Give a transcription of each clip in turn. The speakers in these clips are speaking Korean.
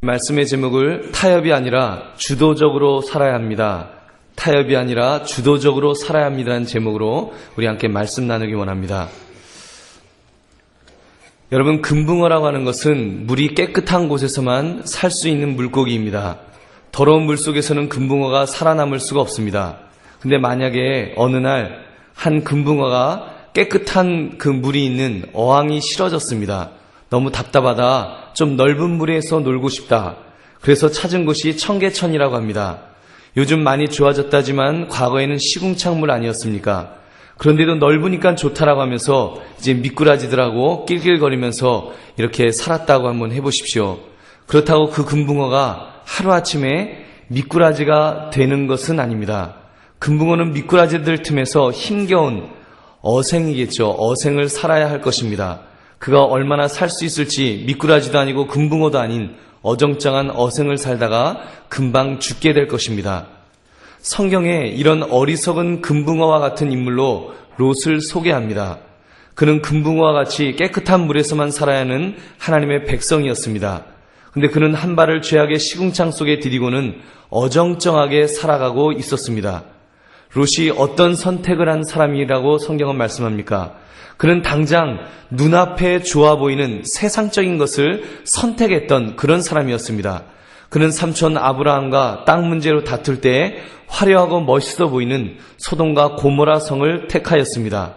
말씀의 제목을 타협이 아니라 주도적으로 살아야 합니다. 타협이 아니라 주도적으로 살아야 합니다라는 제목으로 우리 함께 말씀 나누기 원합니다. 여러분, 금붕어라고 하는 것은 물이 깨끗한 곳에서만 살 수 있는 물고기입니다. 더러운 물 속에서는 금붕어가 살아남을 수가 없습니다. 근데 만약에 어느 날 한 금붕어가 깨끗한 그 물이 있는 어항이 싫어졌습니다. 너무 답답하다. 좀 넓은 물에서 놀고 싶다. 그래서 찾은 곳이 청계천이라고 합니다. 요즘 많이 좋아졌다지만 과거에는 시궁창물 아니었습니까? 그런데도 넓으니까 좋다라고 하면서 이제 미꾸라지들하고 낄낄거리면서 이렇게 살았다고 한번 해보십시오. 그렇다고 그 금붕어가 하루아침에 미꾸라지가 되는 것은 아닙니다. 금붕어는 미꾸라지들 틈에서 힘겨운 어생이겠죠. 어생을 살아야 할 것입니다. 그가 얼마나 살 수 있을지 미꾸라지도 아니고 금붕어도 아닌 어정쩡한 어생을 살다가 금방 죽게 될 것입니다. 성경에 이런 어리석은 금붕어와 같은 인물로 롯을 소개합니다. 그는 금붕어와 같이 깨끗한 물에서만 살아야 하는 하나님의 백성이었습니다. 근데 그는 한 발을 죄악의 시궁창 속에 디디고는 어정쩡하게 살아가고 있었습니다. 롯이 어떤 선택을 한 사람이라고 성경은 말씀합니까? 그는 당장 눈앞에 좋아 보이는 세상적인 것을 선택했던 그런 사람이었습니다. 그는 삼촌 아브라함과 땅 문제로 다툴 때 화려하고 멋있어 보이는 소돔과 고모라 성을 택하였습니다.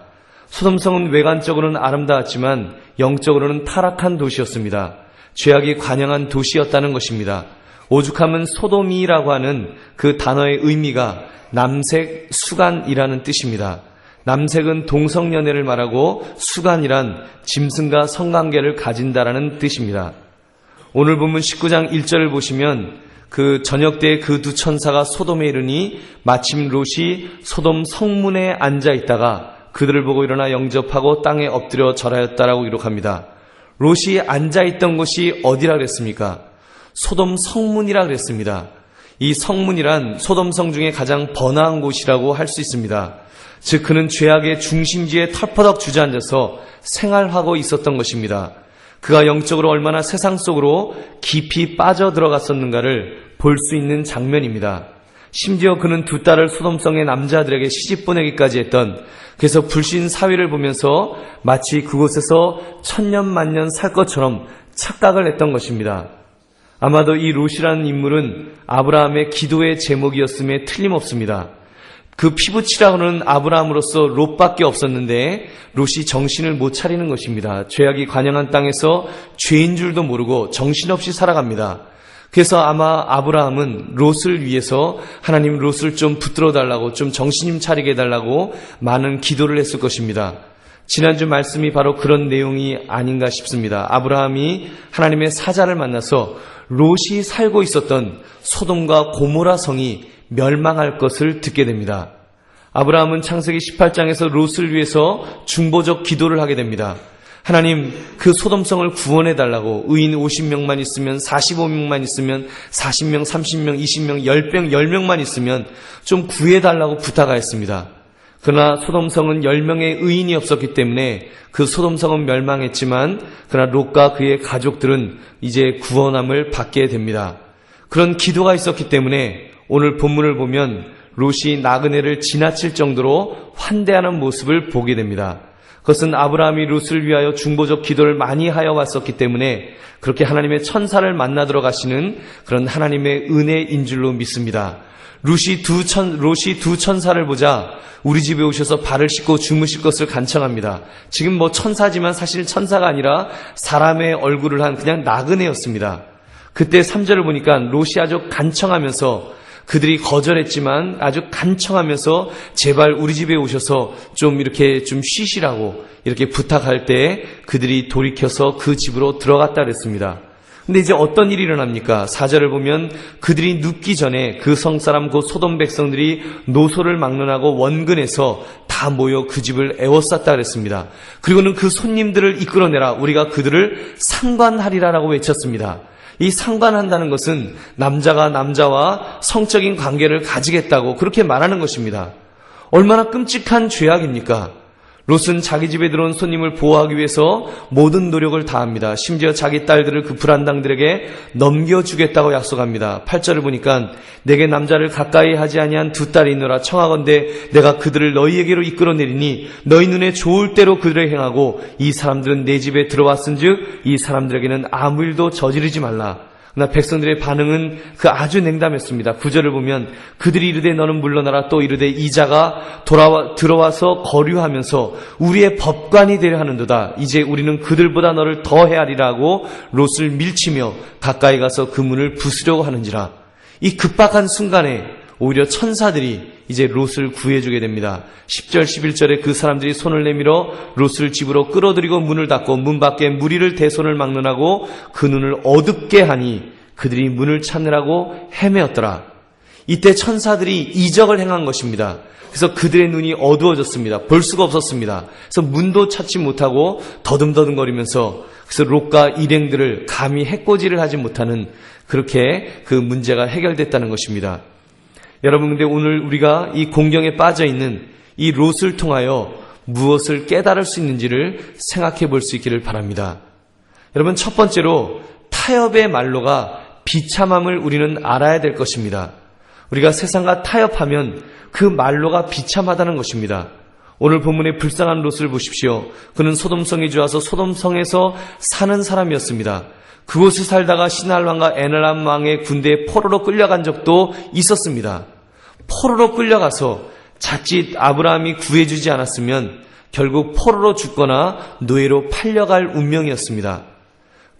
소돔성은 외관적으로는 아름다웠지만 영적으로는 타락한 도시였습니다. 죄악이 관영한 도시였다는 것입니다. 오죽하면 소돔이라고 하는 그 단어의 의미가 남색 수간이라는 뜻입니다. 남색은 동성연애를 말하고 수간이란 짐승과 성관계를 가진다라는 뜻입니다. 오늘 본문 19장 1절을 보시면 그 저녁 때 그 두 천사가 소돔에 이르니 마침 롯이 소돔 성문에 앉아 있다가 그들을 보고 일어나 영접하고 땅에 엎드려 절하였다라고 기록합니다. 롯이 앉아 있던 곳이 어디라 그랬습니까? 소돔 성문이라 그랬습니다. 이 성문이란 소돔 성 중에 가장 번화한 곳이라고 할 수 있습니다. 즉 그는 죄악의 중심지에 털퍼덕 주저앉아서 생활하고 있었던 것입니다. 그가 영적으로 얼마나 세상 속으로 깊이 빠져들어갔었는가를 볼 수 있는 장면입니다. 심지어 그는 두 딸을 소돔성의 남자들에게 시집 보내기까지 했던, 그래서 불신 사회를 보면서 마치 그곳에서 천년만년 살 것처럼 착각을 했던 것입니다. 아마도 이 롯이라는 인물은 아브라함의 기도의 제목이었음에 틀림없습니다. 그 피부치라고는 아브라함으로서 롯밖에 없었는데 롯이 정신을 못 차리는 것입니다. 죄악이 관영한 땅에서 죄인 줄도 모르고 정신없이 살아갑니다. 그래서 아마 아브라함은 롯을 위해서 하나님 롯을 좀 붙들어 달라고, 좀 정신 좀 차리게 해달라고 많은 기도를 했을 것입니다. 지난주 말씀이 바로 그런 내용이 아닌가 싶습니다. 아브라함이 하나님의 사자를 만나서 롯이 살고 있었던 소돔과 고모라 성이 멸망할 것을 듣게 됩니다. 아브라함은 창세기 18장에서 롯을 위해서 중보적 기도를 하게 됩니다. 하나님, 그 소돔성을 구원해달라고, 의인 50명만 있으면, 45명만 있으면, 40명, 30명, 20명, 10명만 있으면 좀 구해달라고 부탁하였습니다. 그러나 소돔성은 10명의 의인이 없었기 때문에 그 소돔성은 멸망했지만, 그러나 롯과 그의 가족들은 이제 구원함을 받게 됩니다. 그런 기도가 있었기 때문에 오늘 본문을 보면 롯이 나그네를 지나칠 정도로 환대하는 모습을 보게 됩니다. 그것은 아브라함이 롯을 위하여 중보적 기도를 많이 하여 왔었기 때문에 그렇게 하나님의 천사를 만나 들어가시는 그런 하나님의 은혜인 줄로 믿습니다. 롯이 두 천사를 보자 우리 집에 오셔서 발을 씻고 주무실 것을 간청합니다. 지금 뭐 천사지만 사실 천사가 아니라 사람의 얼굴을 한 그냥 나그네였습니다. 그때 3절을 보니까 롯이 아주 간청하면서, 그들이 거절했지만 아주 간청하면서 제발 우리 집에 오셔서 좀 이렇게 좀 쉬시라고 이렇게 부탁할 때 그들이 돌이켜서 그 집으로 들어갔다 그랬습니다. 근데 이제 어떤 일이 일어납니까? 4절을 보면 그들이 눕기 전에 그 성사람 곧 소돔 백성들이 노소를 막론하고 원근해서 다 모여 그 집을 에워쌌다 그랬습니다. 그리고는 그 손님들을 이끌어내라, 우리가 그들을 상관하리라라고 외쳤습니다. 이 상관한다는 것은 남자가 남자와 성적인 관계를 가지겠다고 그렇게 말하는 것입니다. 얼마나 끔찍한 죄악입니까? 롯은 자기 집에 들어온 손님을 보호하기 위해서 모든 노력을 다합니다. 심지어 자기 딸들을 그 불안당들에게 넘겨주겠다고 약속합니다. 8절을 보니까 내게 남자를 가까이 하지 아니한 두 딸이 있노라. 청하건대 내가 그들을 너희에게로 이끌어내리니 너희 눈에 좋을 대로 그들을 행하고 이 사람들은 내 집에 들어왔은즉 이 사람들에게는 아무 일도 저지르지 말라. 그러나 백성들의 반응은 그 아주 냉담했습니다. 9절을 보면 그들이 이르되 너는 물러나라. 또 이르되 이자가 들어와서 거류하면서 우리의 법관이 되려 하는도다. 이제 우리는 그들보다 너를 더 헤아리라 하고 롯을 밀치며 가까이 가서 그 문을 부수려고 하는지라. 이 급박한 순간에 오히려 천사들이 이제 롯을 구해주게 됩니다. 10절 11절에 그 사람들이 손을 내밀어 롯을 집으로 끌어들이고 문을 닫고 문 밖에 무리를 대손을 막론하고 그 눈을 어둡게 하니 그들이 문을 찾느라고 헤매었더라. 이때 천사들이 이적을 행한 것입니다. 그래서 그들의 눈이 어두워졌습니다. 볼 수가 없었습니다. 그래서 문도 찾지 못하고 더듬더듬거리면서 그래서 롯과 일행들을 감히 해코지를 하지 못하는 그렇게 그 문제가 해결됐다는 것입니다. 여러분, 근데 오늘 우리가 이 공경에 빠져 있는 이 롯을 통하여 무엇을 깨달을 수 있는지를 생각해 볼 수 있기를 바랍니다. 여러분, 첫 번째로 타협의 말로가 비참함을 우리는 알아야 될 것입니다. 우리가 세상과 타협하면 그 말로가 비참하다는 것입니다. 오늘 본문의 불쌍한 롯을 보십시오. 그는 소돔성에 좋아서 소돔성에서 사는 사람이었습니다. 그곳에 살다가 시날 왕과 에날람 왕의 군대에 포로로 끌려간 적도 있었습니다. 포로로 끌려가서 자칫 아브라함이 구해주지 않았으면 결국 포로로 죽거나 노예로 팔려갈 운명이었습니다.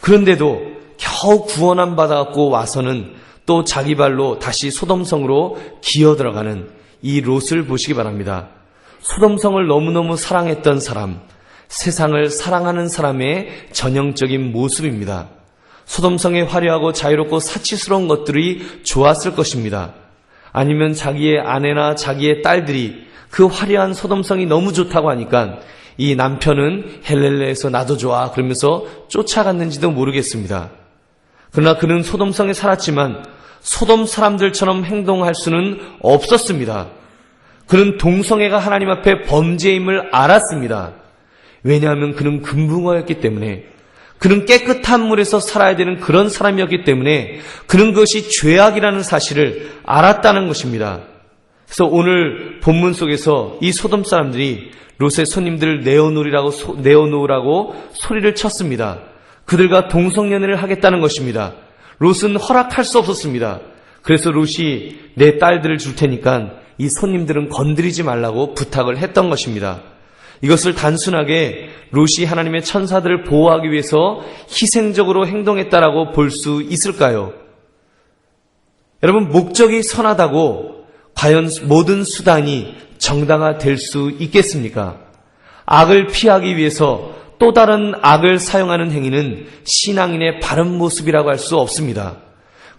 그런데도 겨우 구원함 받아갖고 와서는 또 자기 발로 다시 소돔성으로 기어 들어가는 이 롯을 보시기 바랍니다. 소돔성을 너무너무 사랑했던 사람, 세상을 사랑하는 사람의 전형적인 모습입니다. 소돔성의 화려하고 자유롭고 사치스러운 것들이 좋았을 것입니다. 아니면 자기의 아내나 자기의 딸들이 그 화려한 소돔성이 너무 좋다고 하니까 이 남편은 헬렐레에서 나도 좋아 그러면서 쫓아갔는지도 모르겠습니다. 그러나 그는 소돔성에 살았지만 소돔 사람들처럼 행동할 수는 없었습니다. 그는 동성애가 하나님 앞에 범죄임을 알았습니다. 왜냐하면 그는 금붕어였기 때문에, 그는 깨끗한 물에서 살아야 되는 그런 사람이었기 때문에 그는 그것이 죄악이라는 사실을 알았다는 것입니다. 그래서 오늘 본문 속에서 이 소돔 사람들이 롯의 손님들을 내어놓으라고 소리를 쳤습니다. 그들과 동성연애를 하겠다는 것입니다. 롯은 허락할 수 없었습니다. 그래서 롯이 내 딸들을 줄 테니까 이 손님들은 건드리지 말라고 부탁을 했던 것입니다. 이것을 단순하게 롯이 하나님의 천사들을 보호하기 위해서 희생적으로 행동했다라고 볼 수 있을까요? 여러분, 목적이 선하다고 과연 모든 수단이 정당화될 수 있겠습니까? 악을 피하기 위해서 또 다른 악을 사용하는 행위는 신앙인의 바른 모습이라고 할 수 없습니다.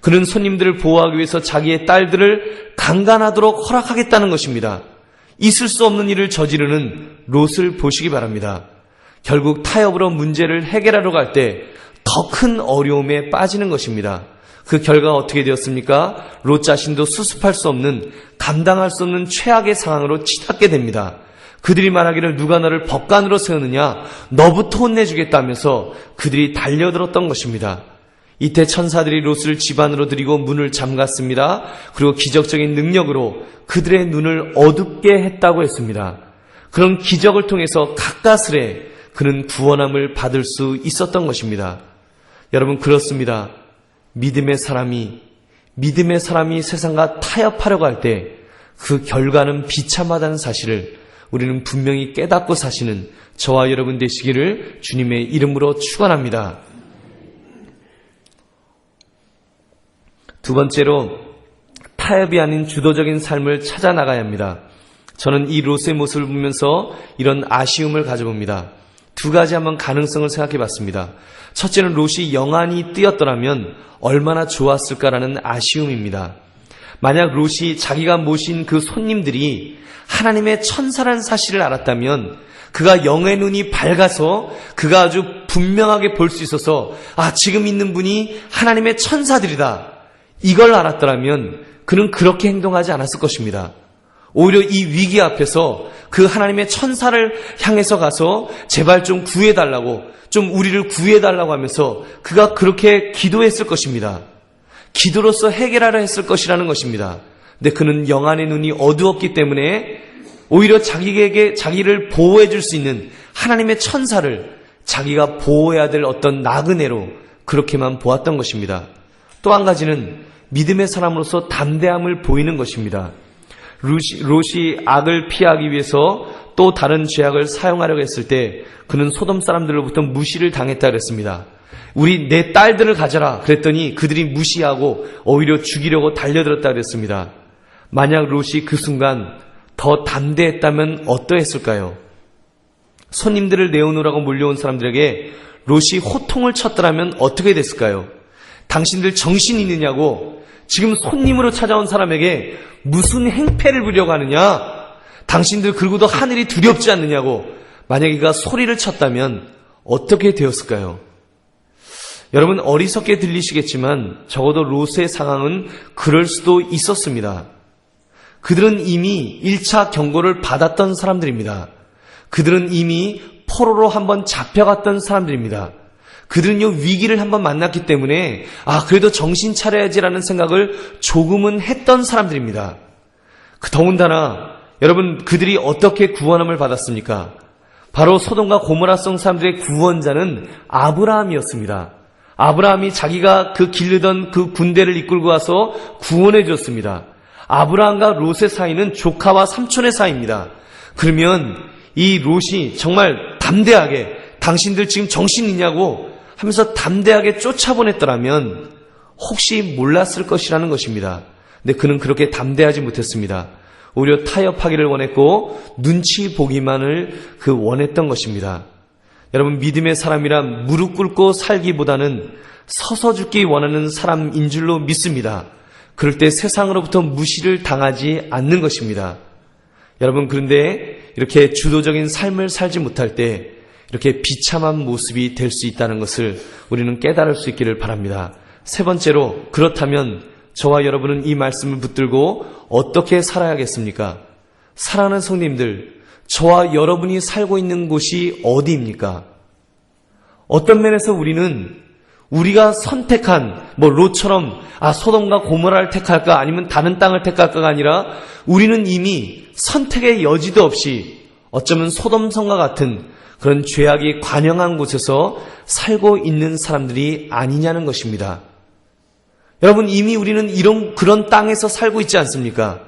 그는 손님들을 보호하기 위해서 자기의 딸들을 강간하도록 허락하겠다는 것입니다. 있을 수 없는 일을 저지르는 롯을 보시기 바랍니다. 결국 타협으로 문제를 해결하러 갈 때 더 큰 어려움에 빠지는 것입니다. 그 결과가 어떻게 되었습니까? 롯 자신도 수습할 수 없는, 감당할 수 없는 최악의 상황으로 치닫게 됩니다. 그들이 말하기를 누가 너를 법관으로 세우느냐, 너부터 혼내주겠다면서 그들이 달려들었던 것입니다. 이때 천사들이 롯을 집 안으로 들이고 문을 잠갔습니다. 그리고 기적적인 능력으로 그들의 눈을 어둡게 했다고 했습니다. 그런 기적을 통해서 가까스레 그는 구원함을 받을 수 있었던 것입니다. 여러분, 그렇습니다. 믿음의 사람이 세상과 타협하려고 할 때 그 결과는 비참하다는 사실을 우리는 분명히 깨닫고 사시는 저와 여러분 되시기를 주님의 이름으로 축원합니다. 두 번째로, 타협이 아닌 주도적인 삶을 찾아 나가야 합니다. 저는 이 롯의 모습을 보면서 이런 아쉬움을 가져봅니다. 두 가지 한번 가능성을 생각해 봤습니다. 첫째는 롯이 영안이 뜨였더라면 얼마나 좋았을까라는 아쉬움입니다. 만약 롯이 자기가 모신 그 손님들이 하나님의 천사라는 사실을 알았다면 그가 영의 눈이 밝아서 그가 아주 분명하게 볼 수 있어서 지금 있는 분이 하나님의 천사들이다, 이걸 알았더라면 그는 그렇게 행동하지 않았을 것입니다. 오히려 이 위기 앞에서 그 하나님의 천사를 향해서 가서 제발 좀 구해달라고, 좀 우리를 구해달라고 하면서 그가 그렇게 기도했을 것입니다. 기도로서 해결하려 했을 것이라는 것입니다. 근데 그는 영안의 눈이 어두웠기 때문에 오히려 자기를 보호해 줄 수 있는 하나님의 천사를 자기가 보호해야 될 어떤 나그네로 그렇게만 보았던 것입니다. 또 한 가지는 믿음의 사람으로서 담대함을 보이는 것입니다. 롯이 악을 피하기 위해서 또 다른 죄악을 사용하려고 했을 때 그는 소돔 사람들로부터 무시를 당했다 그랬습니다. 우리 내 딸들을 가져라 그랬더니 그들이 무시하고 오히려 죽이려고 달려들었다 그랬습니다. 만약 롯이 그 순간 더 담대했다면 어떠했을까요? 손님들을 내어놓으라고 몰려온 사람들에게 롯이 호통을 쳤더라면 어떻게 됐을까요? 당신들 정신 있느냐고, 지금 손님으로 찾아온 사람에게 무슨 행패를 부려고 하느냐? 당신들 그러고도 하늘이 두렵지 않느냐고 만약에 그가 소리를 쳤다면 어떻게 되었을까요? 여러분, 어리석게 들리시겠지만 적어도 롯의 상황은 그럴 수도 있었습니다. 그들은 이미 1차 경고를 받았던 사람들입니다. 그들은 이미 포로로 한번 잡혀갔던 사람들입니다. 그들은요, 위기를 한번 만났기 때문에 그래도 정신 차려야지라는 생각을 조금은 했던 사람들입니다. 더군다나 여러분, 그들이 어떻게 구원함을 받았습니까? 바로 소돔과 고모라성 사람들의 구원자는 아브라함이었습니다. 아브라함이 자기가 그 기르던 그 군대를 이끌고 와서 구원해 줬습니다. 아브라함과 롯의 사이는 조카와 삼촌의 사이입니다. 그러면 이 롯이 정말 담대하게 당신들 지금 정신 있냐고 하면서 담대하게 쫓아보냈더라면 혹시 몰랐을 것이라는 것입니다. 근데 그는 그렇게 담대하지 못했습니다. 오히려 타협하기를 원했고 눈치 보기만을 원했던 것입니다. 여러분, 믿음의 사람이란 무릎 꿇고 살기보다는 서서 죽기 원하는 사람인 줄로 믿습니다. 그럴 때 세상으로부터 무시를 당하지 않는 것입니다. 여러분, 그런데 이렇게 주도적인 삶을 살지 못할 때 이렇게 비참한 모습이 될 수 있다는 것을 우리는 깨달을 수 있기를 바랍니다. 세 번째로, 그렇다면 저와 여러분은 이 말씀을 붙들고 어떻게 살아야겠습니까? 사랑하는 성도님들, 저와 여러분이 살고 있는 곳이 어디입니까? 어떤 면에서 우리가 선택한 롯처럼 소돔과 고모라를 택할까 아니면 다른 땅을 택할까가 아니라 우리는 이미 선택의 여지도 없이 어쩌면 소돔성과 같은 그런 죄악이 관영한 곳에서 살고 있는 사람들이 아니냐는 것입니다. 여러분, 이미 우리는 그런 땅에서 살고 있지 않습니까?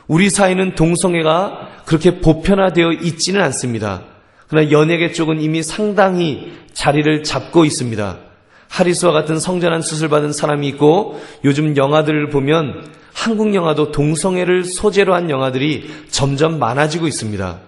우리 사회는 동성애가 그렇게 보편화되어 있지는 않습니다. 그러나 연예계 쪽은 이미 상당히 자리를 잡고 있습니다. 하리스와 같은 성전환 수술 받은 사람이 있고, 요즘 영화들을 보면 한국 영화도 동성애를 소재로 한 영화들이 점점 많아지고 있습니다.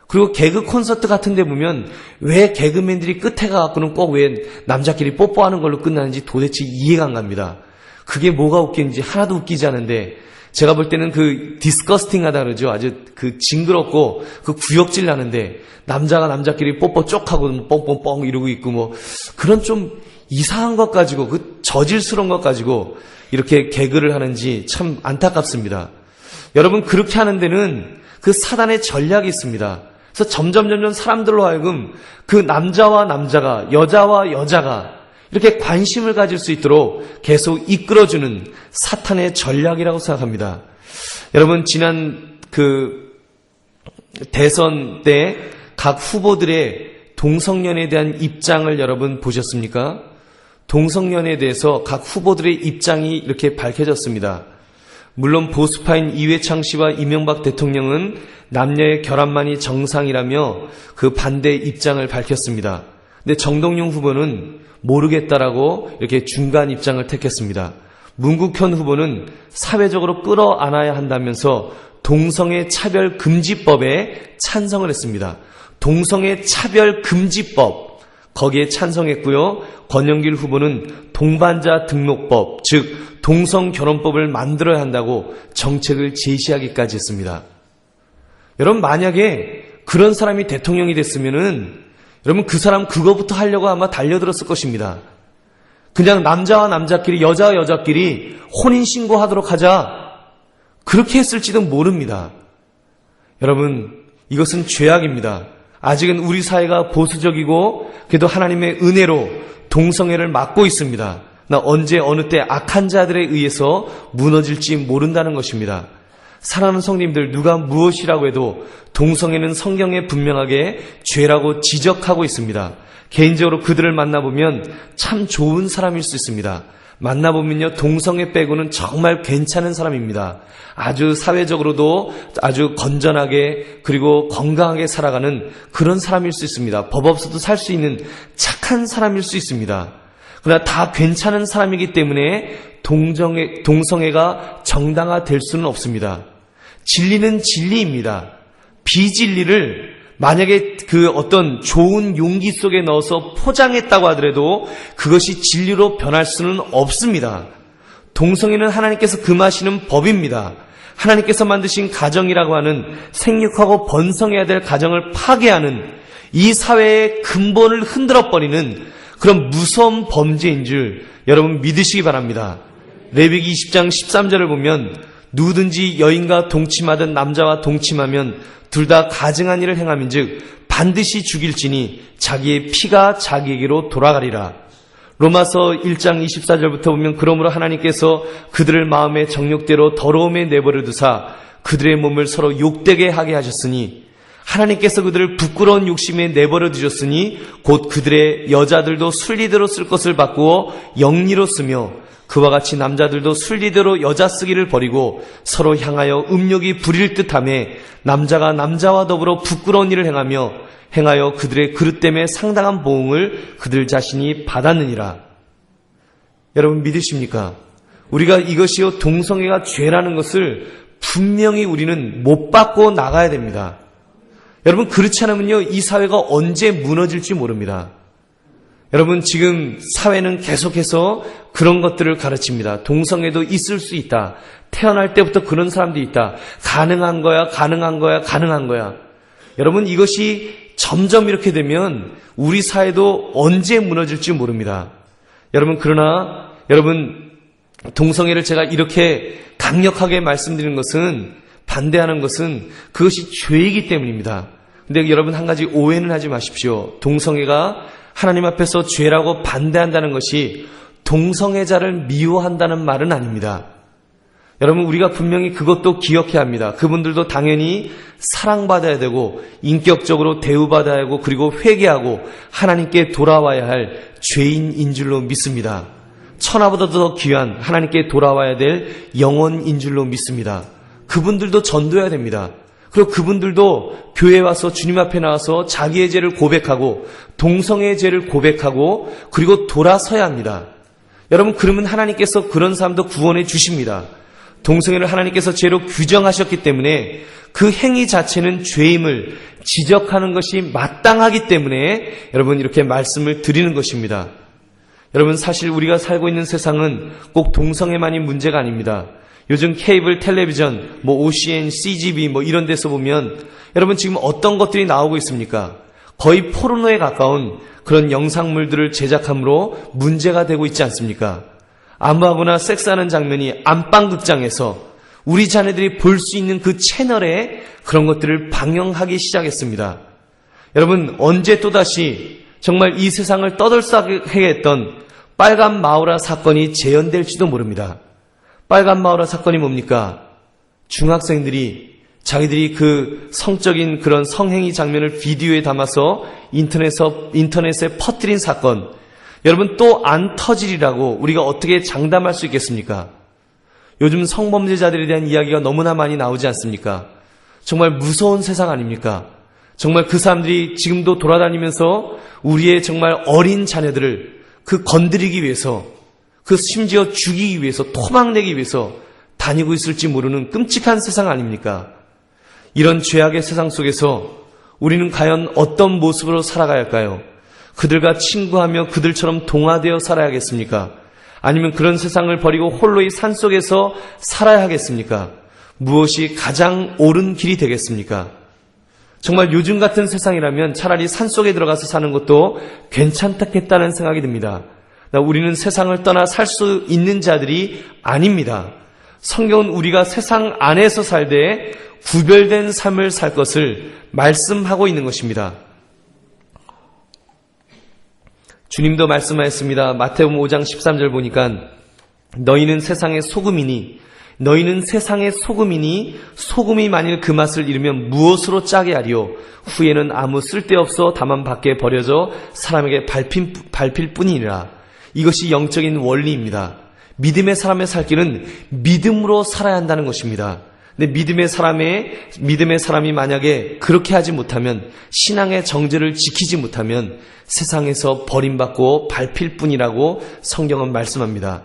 그리고 개그 콘서트 같은 데 보면 왜 개그맨들이 끝에 가갖고는 꼭 왜 남자끼리 뽀뽀하는 걸로 끝나는지 도대체 이해가 안 갑니다. 그게 뭐가 웃기는지 하나도 웃기지 않은데, 제가 볼 때는 디스커스팅하다 그러죠. 아주 징그럽고 구역질 나는데, 남자가 남자끼리 뽀뽀 쪽 하고 뻥뻥뻥 이러고 있고 그런 좀 이상한 것 가지고, 저질스러운 것 가지고 이렇게 개그를 하는지 참 안타깝습니다. 여러분, 그렇게 하는 데는 사단의 전략이 있습니다. 그래서 점점 사람들로 하여금 남자와 남자가, 여자와 여자가 이렇게 관심을 가질 수 있도록 계속 이끌어주는 사탄의 전략이라고 생각합니다. 여러분, 지난 대선 때 각 후보들의 동성연애에 대한 입장을 여러분 보셨습니까? 동성연애에 대해서 각 후보들의 입장이 이렇게 밝혀졌습니다. 물론 보수파인 이회창 씨와 이명박 대통령은 남녀의 결합만이 정상이라며 반대 입장을 밝혔습니다. 근데 정동영 후보는 모르겠다라고 이렇게 중간 입장을 택했습니다. 문국현 후보는 사회적으로 끌어안아야 한다면서 동성애 차별 금지법에 찬성을 했습니다. 동성애 차별 금지법, 거기에 찬성했고요. 권영길 후보는 동반자 등록법, 즉 동성결혼법을 만들어야 한다고 정책을 제시하기까지 했습니다. 여러분, 만약에 그런 사람이 대통령이 됐으면은 여러분, 그 사람 그거부터 하려고 아마 달려들었을 것입니다. 그냥 남자와 남자끼리, 여자와 여자끼리 혼인신고하도록 하자, 그렇게 했을지도 모릅니다. 여러분, 이것은 죄악입니다. 아직은 우리 사회가 보수적이고 그래도 하나님의 은혜로 동성애를 막고 있습니다. 나 언제 어느 때 악한 자들에 의해서 무너질지 모른다는 것입니다. 사랑하는 성님들, 누가 무엇이라고 해도 동성애는 성경에 분명하게 죄라고 지적하고 있습니다. 개인적으로 그들을 만나보면 참 좋은 사람일 수 있습니다. 만나보면요, 동성애 빼고는 정말 괜찮은 사람입니다. 아주 사회적으로도 아주 건전하게 그리고 건강하게 살아가는 그런 사람일 수 있습니다. 법 없어도 살 수 있는 착한 사람일 수 있습니다. 그러나 다 괜찮은 사람이기 때문에 동성애가 정당화될 수는 없습니다. 진리는 진리입니다. 비진리를 만약에 그 어떤 좋은 용기 속에 넣어서 포장했다고 하더라도 그것이 진리로 변할 수는 없습니다. 동성애는 하나님께서 금하시는 법입니다. 하나님께서 만드신 가정이라고 하는 생육하고 번성해야 될 가정을 파괴하는 이 사회의 근본을 흔들어버리는 그런 무서운 범죄인 줄 여러분 믿으시기 바랍니다. 레위기 20장 13절을 보면 누구든지 여인과 동침하든 남자와 동침하면 둘 다 가증한 일을 행함인즉 반드시 죽일지니 자기의 피가 자기에게로 돌아가리라. 로마서 1장 24절부터 보면 그러므로 하나님께서 그들을 마음의 정욕대로 더러움에 내버려 두사 그들의 몸을 서로 욕되게 하게 하셨으니 하나님께서 그들을 부끄러운 욕심에 내버려 두셨으니 곧 그들의 여자들도 순리대로 쓸 것을 바꾸어 영리로 쓰며 그와 같이 남자들도 순리대로 여자 쓰기를 버리고 서로 향하여 음욕이 부릴 듯하며 남자가 남자와 더불어 부끄러운 일을 행하여 그들의 그릇됨에 상당한 보응을 그들 자신이 받았느니라. 여러분 믿으십니까? 우리가 이것이요 동성애가 죄라는 것을 분명히 우리는 못 받고 나가야 됩니다. 여러분 그렇지 않으면요 이 사회가 언제 무너질지 모릅니다. 여러분 지금 사회는 계속해서 그런 것들을 가르칩니다. 동성애도 있을 수 있다. 태어날 때부터 그런 사람도 있다. 가능한 거야. 여러분 이것이 점점 이렇게 되면 우리 사회도 언제 무너질지 모릅니다. 그러나 여러분 동성애를 제가 이렇게 강력하게 말씀드리는 것은 반대하는 것은 그것이 죄이기 때문입니다. 근데 여러분 한 가지 오해는 하지 마십시오. 동성애가 하나님 앞에서 죄라고 반대한다는 것이 동성애자를 미워한다는 말은 아닙니다. 여러분 우리가 분명히 그것도 기억해야 합니다. 그분들도 당연히 사랑받아야 되고 인격적으로 대우받아야 하고 그리고 회개하고 하나님께 돌아와야 할 죄인인 줄로 믿습니다. 천하보다 더 귀한 하나님께 돌아와야 될 영혼인 줄로 믿습니다. 그분들도 전도해야 됩니다. 그리고 그분들도 교회에 와서 주님 앞에 나와서 자기의 죄를 고백하고 동성애의 죄를 고백하고 그리고 돌아서야 합니다. 여러분 그러면 하나님께서 그런 사람도 구원해 주십니다. 동성애를 하나님께서 죄로 규정하셨기 때문에 그 행위 자체는 죄임을 지적하는 것이 마땅하기 때문에 여러분 이렇게 말씀을 드리는 것입니다. 여러분 사실 우리가 살고 있는 세상은 꼭 동성애만이 문제가 아닙니다. 요즘 케이블 텔레비전, OCN, CGV 이런 데서 보면 여러분 지금 어떤 것들이 나오고 있습니까? 거의 포르노에 가까운 그런 영상물들을 제작함으로 문제가 되고 있지 않습니까? 아무하고나 섹스하는 장면이 안방극장에서 우리 자녀들이 볼 수 있는 그 채널에 그런 것들을 방영하기 시작했습니다. 여러분 언제 또다시 정말 이 세상을 떠들썩하게 했던 빨간 마우라 사건이 재현될지도 모릅니다. 빨간 마우라 사건이 뭡니까? 중학생들이 자기들이 그 성적인 그런 성행위 장면을 비디오에 담아서 인터넷에 퍼뜨린 사건. 여러분 또 안 터지리라고 우리가 어떻게 장담할 수 있겠습니까? 요즘 성범죄자들에 대한 이야기가 너무나 많이 나오지 않습니까? 정말 무서운 세상 아닙니까? 정말 그 사람들이 지금도 돌아다니면서 우리의 정말 어린 자녀들을 그 건드리기 위해서 그 심지어 죽이기 위해서 토막내기 위해서 다니고 있을지 모르는 끔찍한 세상 아닙니까? 이런 죄악의 세상 속에서 우리는 과연 어떤 모습으로 살아가야 할까요? 그들과 친구하며 그들처럼 동화되어 살아야겠습니까? 아니면 그런 세상을 버리고 홀로의 산속에서 살아야 하겠습니까? 무엇이 가장 옳은 길이 되겠습니까? 정말 요즘 같은 세상이라면 차라리 산속에 들어가서 사는 것도 괜찮겠다는 생각이 듭니다. 우리는 세상을 떠나 살 수 있는 자들이 아닙니다. 성경은 우리가 세상 안에서 살되 구별된 삶을 살 것을 말씀하고 있는 것입니다. 주님도 말씀하였습니다. 마태복음 5장 13절 보니까 너희는 세상의 소금이니 소금이 만일 그 맛을 잃으면 무엇으로 짜게 하리요 후에는 아무 쓸데없어 다만 밖에 버려져 사람에게 밟힐 뿐이니라. 이것이 영적인 원리입니다. 믿음의 사람의 살 길은 믿음으로 살아야 한다는 것입니다. 근데 믿음의 사람이 만약에 그렇게 하지 못하면, 신앙의 정죄를 지키지 못하면 세상에서 버림받고 밟힐 뿐이라고 성경은 말씀합니다.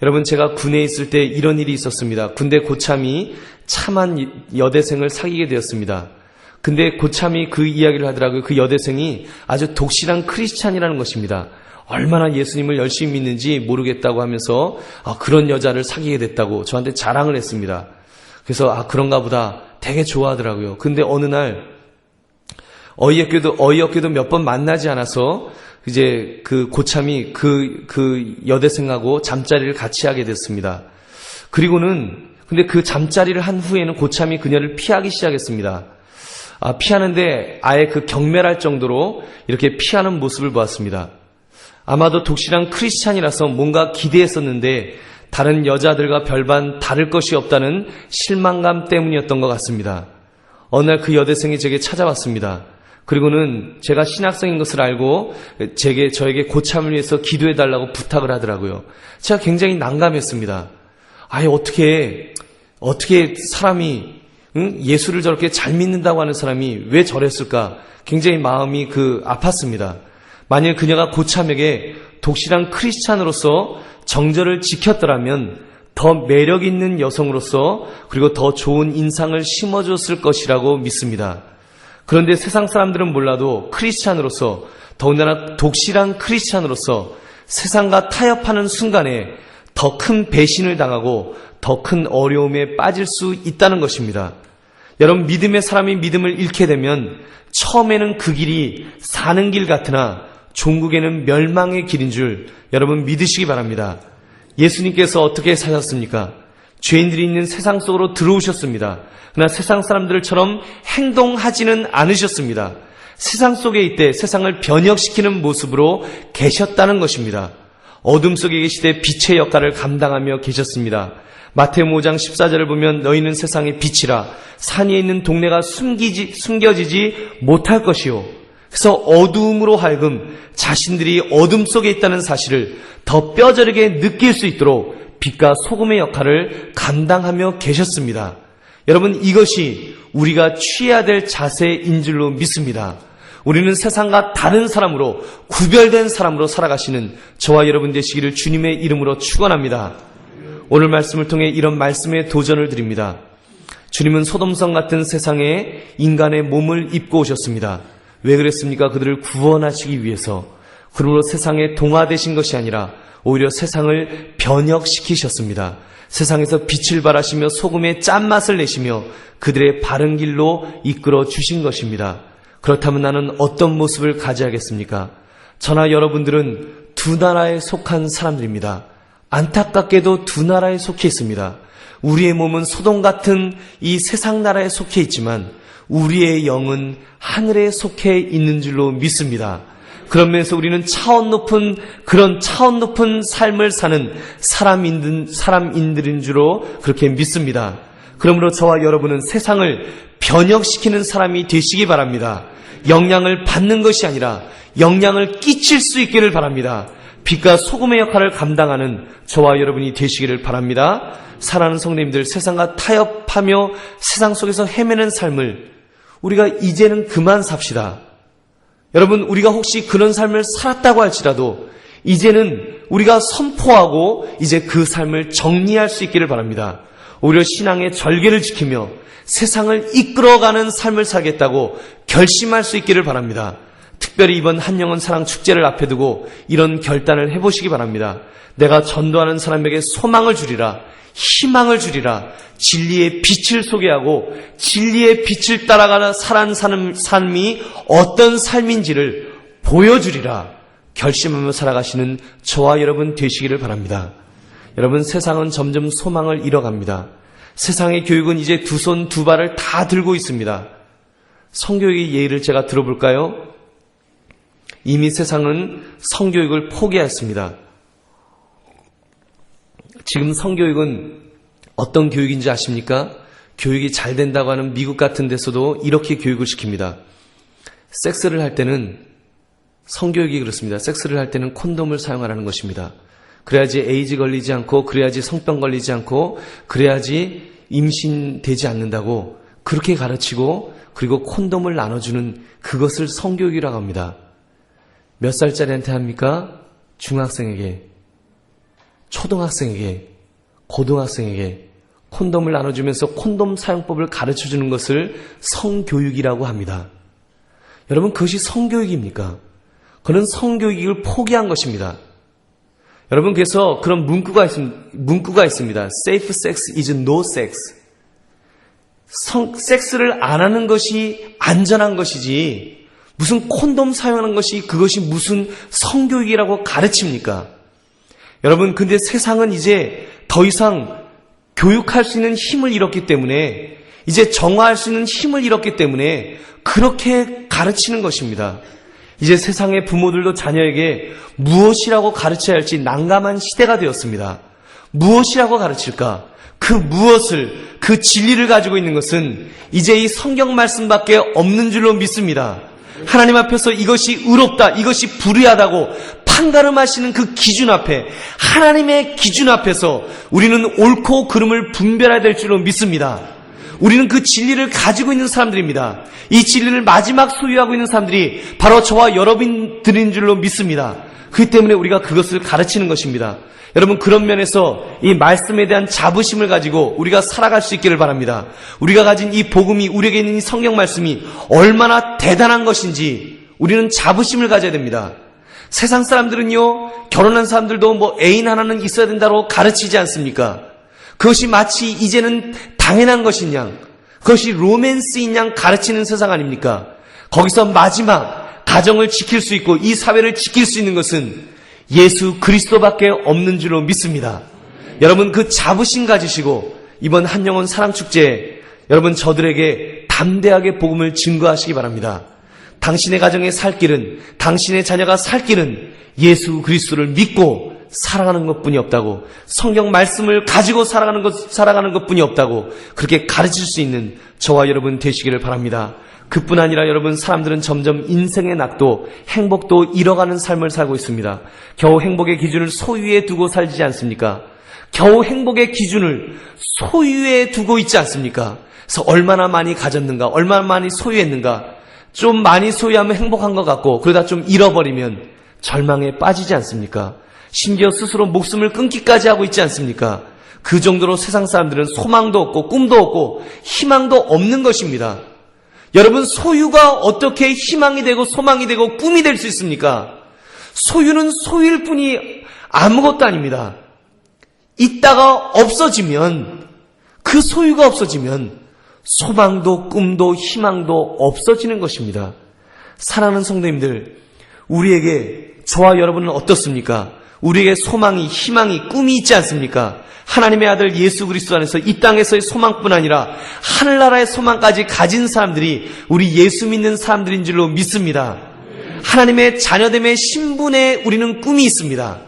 여러분, 제가 군에 있을 때 이런 일이 있었습니다. 군대 고참이 참한 여대생을 사귀게 되었습니다. 근데 고참이 그 이야기를 하더라고요. 그 여대생이 아주 독실한 크리스찬이라는 것입니다. 얼마나 예수님을 열심히 믿는지 모르겠다고 하면서 그런 여자를 사귀게 됐다고 저한테 자랑을 했습니다. 그래서 그런가 보다 되게 좋아하더라고요. 근데 어느 날 어이없게도 몇 번 만나지 않아서 이제 그 고참이 그 여대생하고 잠자리를 같이 하게 됐습니다. 근데 그 잠자리를 한 후에는 고참이 그녀를 피하기 시작했습니다. 피하는데 아예 그 경멸할 정도로 이렇게 피하는 모습을 보았습니다. 아마도 독실한 크리스찬이라서 뭔가 기대했었는데 다른 여자들과 별반 다를 것이 없다는 실망감 때문이었던 것 같습니다. 어느 날 그 여대생이 제게 찾아왔습니다. 그리고는 제가 신학생인 것을 알고 저에게 고참을 위해서 기도해달라고 부탁을 하더라고요. 제가 굉장히 난감했습니다. 어떻게 사람이 예수를 저렇게 잘 믿는다고 하는 사람이 왜 저랬을까? 굉장히 마음이 아팠습니다. 만일 그녀가 고참에게 독실한 크리스찬으로서 정절을 지켰더라면 더 매력 있는 여성으로서 그리고 더 좋은 인상을 심어줬을 것이라고 믿습니다. 그런데 세상 사람들은 몰라도 크리스찬으로서, 더군다나 독실한 크리스찬으로서 세상과 타협하는 순간에 더 큰 배신을 당하고 더 큰 어려움에 빠질 수 있다는 것입니다. 여러분, 믿음의 사람이 믿음을 잃게 되면 처음에는 그 길이 사는 길 같으나 종국에는 멸망의 길인 줄 여러분 믿으시기 바랍니다. 예수님께서 어떻게 사셨습니까? 죄인들이 있는 세상 속으로 들어오셨습니다. 그러나 세상 사람들처럼 행동하지는 않으셨습니다. 세상 속에 있되 세상을 변혁시키는 모습으로 계셨다는 것입니다. 어둠 속에 계시되 빛의 역할을 감당하며 계셨습니다. 마태복음 5장 14절을 보면 너희는 세상의 빛이라 산 위에 있는 동네가 숨겨지지 못할 것이요. 그래서 어두움으로 하여금 자신들이 어둠 속에 있다는 사실을 더 뼈저리게 느낄 수 있도록 빛과 소금의 역할을 감당하며 계셨습니다. 여러분, 이것이 우리가 취해야 될 자세인 줄로 믿습니다. 우리는 세상과 다른 사람으로, 구별된 사람으로 살아가시는 저와 여러분 되시기를 주님의 이름으로 축원합니다. 오늘 말씀을 통해 이런 말씀에 도전을 드립니다. 주님은 소돔성 같은 세상에 인간의 몸을 입고 오셨습니다. 왜 그랬습니까? 그들을 구원하시기 위해서. 그러므로 세상에 동화되신 것이 아니라 오히려 세상을 변혁시키셨습니다. 세상에서 빛을 발하시며 소금의 짠맛을 내시며 그들의 바른 길로 이끌어 주신 것입니다. 그렇다면 나는 어떤 모습을 가져야겠습니까? 저나 여러분들은 두 나라에 속한 사람들입니다. 안타깝게도 두 나라에 속해 있습니다. 우리의 몸은 소돔 같은 이 세상 나라에 속해 있지만 우리의 영은 하늘에 속해 있는 줄로 믿습니다. 그런 면에서 우리는 차원 높은 삶을 사는 사람인들인 줄로 그렇게 믿습니다. 그러므로 저와 여러분은 세상을 변혁시키는 사람이 되시기 바랍니다. 영향을 받는 것이 아니라 영향을 끼칠 수 있기를 바랍니다. 빛과 소금의 역할을 감당하는 저와 여러분이 되시기를 바랍니다. 사랑하는 성도님들, 세상과 타협하며 세상 속에서 헤매는 삶을 우리가 이제는 그만 삽시다. 여러분, 우리가 혹시 그런 삶을 살았다고 할지라도 이제는 우리가 선포하고 이제 그 삶을 정리할 수 있기를 바랍니다. 오히려 신앙의 절개를 지키며 세상을 이끌어가는 삶을 살겠다고 결심할 수 있기를 바랍니다. 특별히 이번 한영원 사랑 축제를 앞에 두고 이런 결단을 해보시기 바랍니다. 내가 전도하는 사람에게 소망을 주리라, 희망을 주리라, 진리의 빛을 소개하고 진리의 빛을 따라가는 사는 삶이 어떤 삶인지를 보여주리라 결심하며 살아가시는 저와 여러분 되시기를 바랍니다. 여러분, 세상은 점점 소망을 잃어갑니다. 세상의 교육은 이제 두 손 두 발을 다 들고 있습니다. 성교육의 예를 제가 들어볼까요? 이미 세상은 성교육을 포기했습니다. 지금 성교육은 어떤 교육인지 아십니까? 교육이 잘 된다고 하는 미국 같은 데서도 이렇게 교육을 시킵니다. 섹스를 할 때는, 성교육이 그렇습니다. 섹스를 할 때는 콘돔을 사용하라는 것입니다. 그래야지 에이즈 걸리지 않고, 그래야지 성병 걸리지 않고, 그래야지 임신되지 않는다고 그렇게 가르치고, 그리고 콘돔을 나눠주는 그것을 성교육이라고 합니다. 몇 살짜리한테 합니까? 중학생에게, 초등학생에게, 고등학생에게 콘돔을 나눠주면서 콘돔 사용법을 가르쳐주는 것을 성교육이라고 합니다. 여러분, 그것이 성교육입니까? 그는 성교육을 포기한 것입니다. 여러분, 그래서 그런 문구가 있습니다. Safe sex is no sex. 섹스를 안 하는 것이 안전한 것이지, 무슨 콘돔 사용하는 것이 그것이 무슨 성교육이라고 가르칩니까? 여러분, 근데 세상은 이제 더 이상 교육할 수 있는 힘을 잃었기 때문에, 이제 정화할 수 있는 힘을 잃었기 때문에 그렇게 가르치는 것입니다. 이제 세상의 부모들도 자녀에게 무엇이라고 가르쳐야 할지 난감한 시대가 되었습니다. 무엇이라고 가르칠까? 그 무엇을, 그 진리를 가지고 있는 것은 이제 이 성경 말씀밖에 없는 줄로 믿습니다. 하나님 앞에서 이것이 의롭다, 이것이 불의하다고 판가름하시는 그 기준 앞에, 하나님의 기준 앞에서 우리는 옳고 그름을 분별해야 될 줄로 믿습니다. 우리는 그 진리를 가지고 있는 사람들입니다. 이 진리를 마지막 소유하고 있는 사람들이 바로 저와 여러분들인 줄로 믿습니다. 그렇기 때문에 우리가 그것을 가르치는 것입니다. 여러분, 그런 면에서 이 말씀에 대한 자부심을 가지고 우리가 살아갈 수 있기를 바랍니다. 우리가 가진 이 복음이, 우리에게 있는 이 성경 말씀이 얼마나 대단한 것인지 우리는 자부심을 가져야 됩니다. 세상 사람들은요, 결혼한 사람들도 애인 하나는 있어야 된다고 가르치지 않습니까? 그것이 마치 이제는 당연한 것인 양, 그것이 로맨스인 양 가르치는 세상 아닙니까? 거기서 마지막 가정을 지킬 수 있고 이 사회를 지킬 수 있는 것은 예수 그리스도밖에 없는 줄로 믿습니다. 여러분, 그 자부심 가지시고 이번 한영원 사랑축제에 여러분, 저들에게 담대하게 복음을 증거하시기 바랍니다. 당신의 가정의 살 길은, 당신의 자녀가 살 길은 예수 그리스도를 믿고 살아가는 것뿐이 없다고, 성경 말씀을 가지고 살아가는 것뿐이 없다고 그렇게 가르칠 수 있는 저와 여러분 되시기를 바랍니다. 그뿐 아니라 여러분, 사람들은 점점 인생의 낙도, 행복도 잃어가는 삶을 살고 있습니다. 겨우 행복의 기준을 소유에 두고 살지 않습니까? 겨우 행복의 기준을 소유에 두고 있지 않습니까? 그래서 얼마나 많이 가졌는가, 얼마나 많이 소유했는가, 좀 많이 소유하면 행복한 것 같고 그러다 좀 잃어버리면 절망에 빠지지 않습니까? 심지어 스스로 목숨을 끊기까지 하고 있지 않습니까? 그 정도로 세상 사람들은 소망도 없고 꿈도 없고 희망도 없는 것입니다. 여러분, 소유가 어떻게 희망이 되고 소망이 되고 꿈이 될 수 있습니까? 소유는 소유일 뿐이 아무것도 아닙니다. 있다가 없어지면, 그 소유가 없어지면 소망도 꿈도 희망도 없어지는 것입니다. 사랑하는 성도님들, 우리에게, 저와 여러분은 어떻습니까? 우리에게 소망이, 희망이, 꿈이 있지 않습니까? 하나님의 아들 예수 그리스도 안에서 이 땅에서의 소망뿐 아니라 하늘나라의 소망까지 가진 사람들이 우리 예수 믿는 사람들인 줄로 믿습니다. 하나님의 자녀됨의 신분에 우리는 꿈이 있습니다.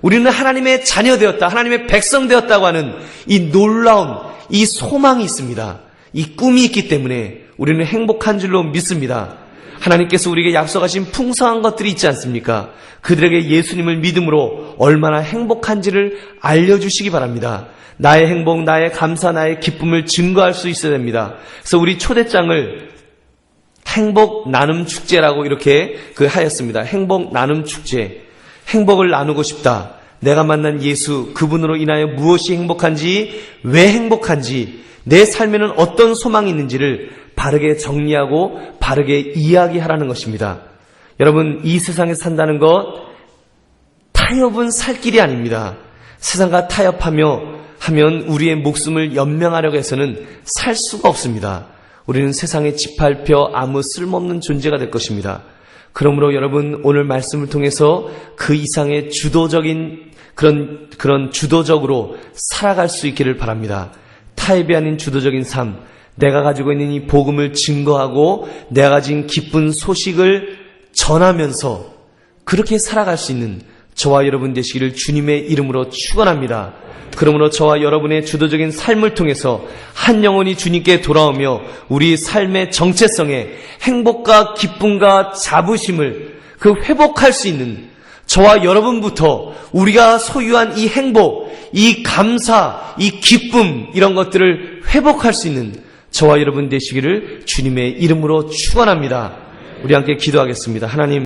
우리는 하나님의 자녀 되었다, 하나님의 백성 되었다고 하는 이 놀라운 이 소망이 있습니다. 이 꿈이 있기 때문에 우리는 행복한 줄로 믿습니다. 하나님께서 우리에게 약속하신 풍성한 것들이 있지 않습니까? 그들에게 예수님을 믿음으로 얼마나 행복한지를 알려주시기 바랍니다. 나의 행복, 나의 감사, 나의 기쁨을 증거할 수 있어야 됩니다. 그래서 우리 초대장을 행복 나눔 축제라고 이렇게 하였습니다. 행복 나눔 축제. 행복을 나누고 싶다. 내가 만난 예수, 그분으로 인하여 무엇이 행복한지, 왜 행복한지, 내 삶에는 어떤 소망이 있는지를 바르게 정리하고 바르게 이야기하라는 것입니다. 여러분, 이 세상에 산다는 것, 타협은 살 길이 아닙니다. 세상과 타협하면 우리의 목숨을 연명하려고 해서는 살 수가 없습니다. 우리는 세상의 지팔뼈, 아무 쓸모없는 존재가 될 것입니다. 그러므로 여러분 오늘 말씀을 통해서 그 이상의 주도적인 그런 주도적으로 살아갈 수 있기를 바랍니다. 타협이 아닌 주도적인 삶, 내가 가지고 있는 이 복음을 증거하고 내가 가진 기쁜 소식을 전하면서 그렇게 살아갈 수 있는 저와 여러분 되시기를 주님의 이름으로 축원합니다. 그러므로 저와 여러분의 주도적인 삶을 통해서 한 영혼이 주님께 돌아오며 우리 삶의 정체성에 행복과 기쁨과 자부심을 회복할 수 있는 저와 여러분부터 우리가 소유한 이 행복, 이 감사, 이 기쁨 이런 것들을 회복할 수 있는 저와 여러분 되시기를 주님의 이름으로 축원합니다. 우리 함께 기도하겠습니다. 하나님